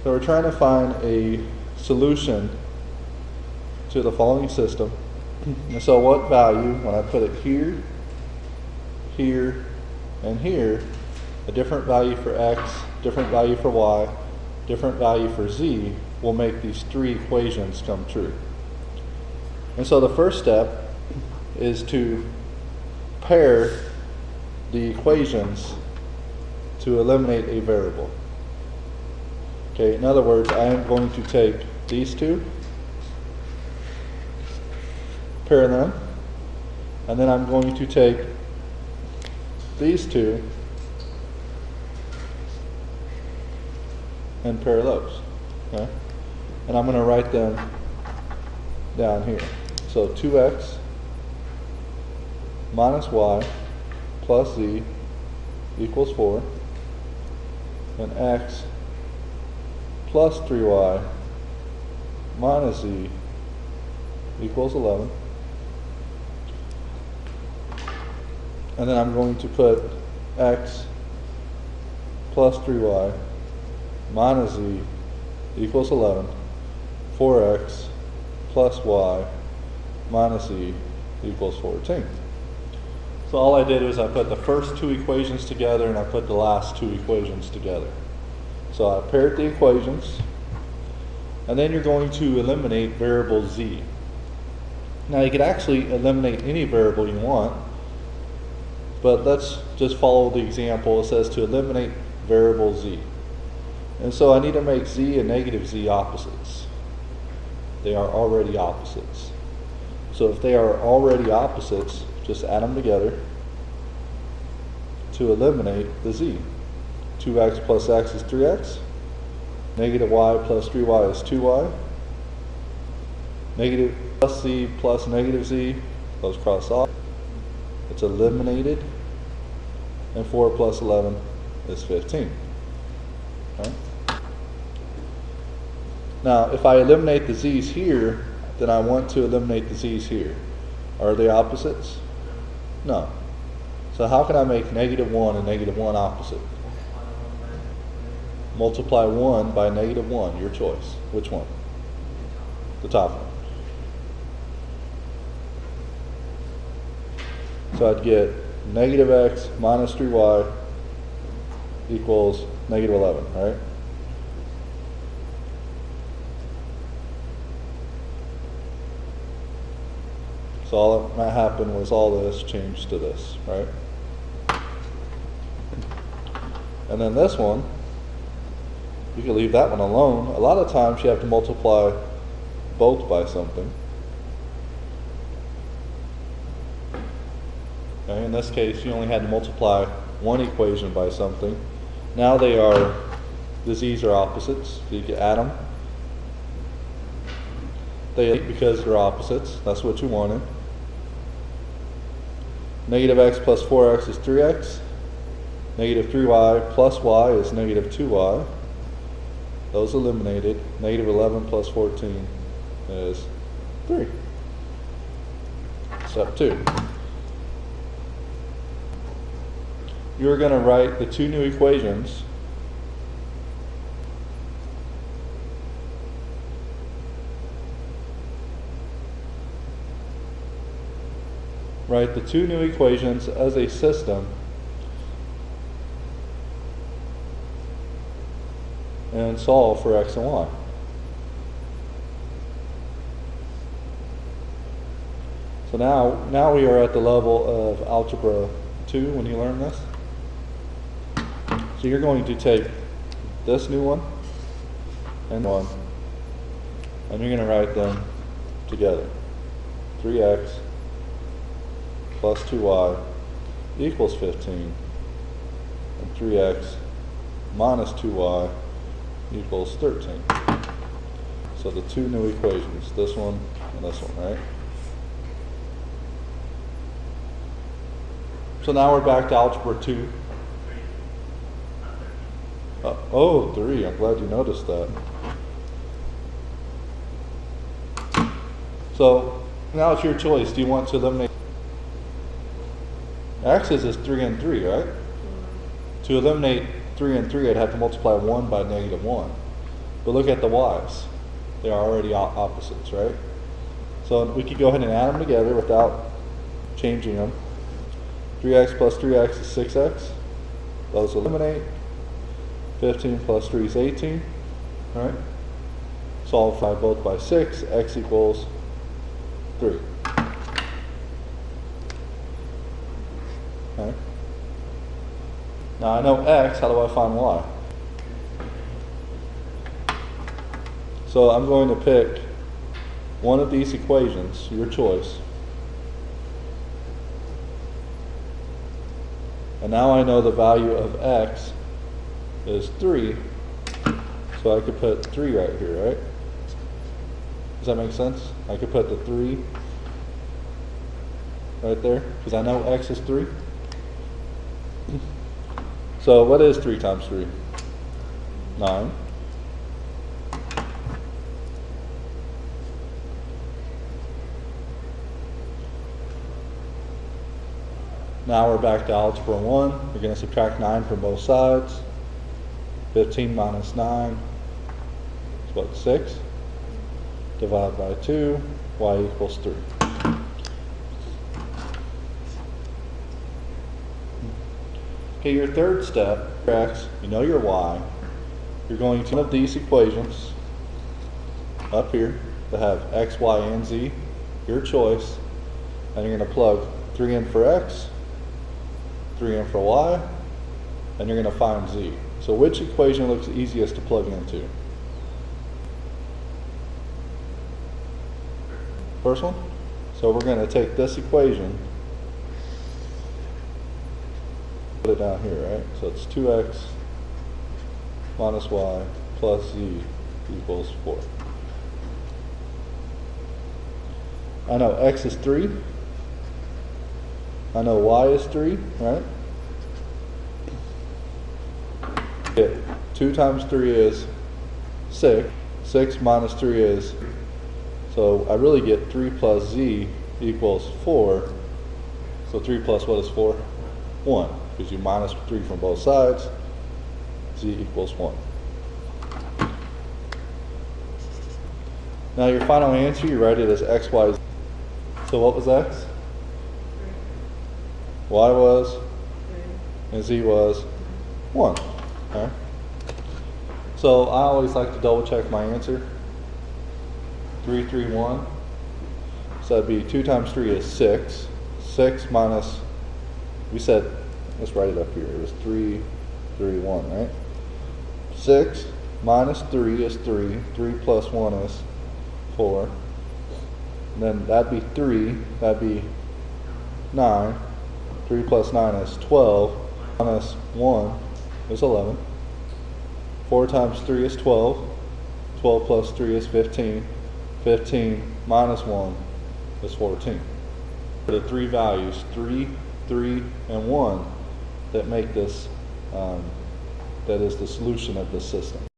So we're trying to find a solution to the following system. And so what value, when I put it here, here, and here, a different value for x, different value for y, different value for z, will make these three equations come true. And so the first step is to pair the equations to eliminate a variable. Okay, in other words, I am going to take these two, pair them, and then I'm going to take these two and pair those. Okay? And I'm going to write them down here. So 2x minus y plus z equals 4, and x plus 3y minus z equals 11. And then I'm going to put x plus 3y minus z equals 11, 4x plus y minus z equals 14. So all I did was I put the first two equations together and I put the last two equations together. So I paired the equations, and then you're going to eliminate variable z. Now you could actually eliminate any variable you want, but let's just follow the example. It says to eliminate variable z. And so I need to make z and negative z opposites. They are already opposites. So if they are already opposites, just add them together to eliminate the z. 2x plus x is 3x. Negative y plus 3y is 2y. Negative plus z plus negative z, those cross off. It's eliminated. And 4 plus 11 is 15. Okay? Now, if I eliminate the z's here, then I want to eliminate the z's here. Are they opposites? No. So how can I make negative 1 and negative 1 opposite? Multiply 1 by negative 1, your choice. Which one? The top one. So I'd get negative x minus 3y equals negative 11, right? So all that happened was all this changed to this, right? And then this one, you can leave that one alone. A lot of times you have to multiply both by something. Okay, in this case, you only had to multiply one equation by something. Now the z's are opposites, so you can add them. Because they're opposites, that's what you wanted. Negative x plus 4x is 3x. Negative 3y plus y is negative 2y. Those eliminated. Negative 11 plus 14 is 3. Step 2. You're going to write the two new equations as a system and solve for x and y. So now we are at the level of algebra 2 when you learn this. So you're going to take this new one and one, and you're going to write them together. 3x plus 2y equals 15, and 3x minus 2y equals 13. So the two new equations, this one and this one, right? So now we're back to algebra 2. Oh, 3. I'm glad you noticed that. So now it's your choice. Do you want to eliminate x's is 3 and 3, right? To eliminate 3 and 3, I'd have to multiply 1 by negative 1. But look at the y's. They are already opposites, right? So we could go ahead and add them together without changing them. 3x plus 3x is 6x. Those eliminate. 15 plus 3 is 18. All right? Solve both by 6. X equals 3. Okay. Now I know x, how do I find y? So I'm going to pick one of these equations, your choice. And now I know the value of x is 3, so I could put 3 right here, right? Does that make sense? I could put the 3 right there, because I know x is 3. So what is 3 times 3? 9. Now we're back to algebra 1. We're going to subtract 9 from both sides. 15 minus 9 is what, 6? Divide by 2, y equals 3. Okay, your third step, x, you know your y. You're going to one of these equations up here that have x, y, and z, your choice, and you're going to plug 3 in for x, 3 in for y, and you're going to find z. So which equation looks easiest to plug into? First one? So we're going to take this equation, put it down here, right? So it's 2x minus y plus z equals 4. I know x is 3. I know y is 3, right? Yeah. 2 times 3 is 6. 6 minus 3 is, so I really get 3 plus z equals 4. So 3 plus what is 4? 1. Because you minus 3 from both sides. Z equals 1. Now your final answer, you write it as x, y, z. So what was x? 3. Y was? 3. And z was? 1. Okay. So I always like to double check my answer. 3, 3, 1. So that'd be 2 times 3 is 6. 6 minus, we said, let's write it up here. It was 3, 3, 1, right? 6 minus 3 is 3. 3 plus 1 is 4. And then that'd be 3. That'd be 9. 3 plus 9 is 12. Minus 1 is 11. 4 times 3 is 12. 12 plus 3 is 15. 15 minus 1 is 14. The three values, 3, 3, and 1, that make this, that is the solution of this system.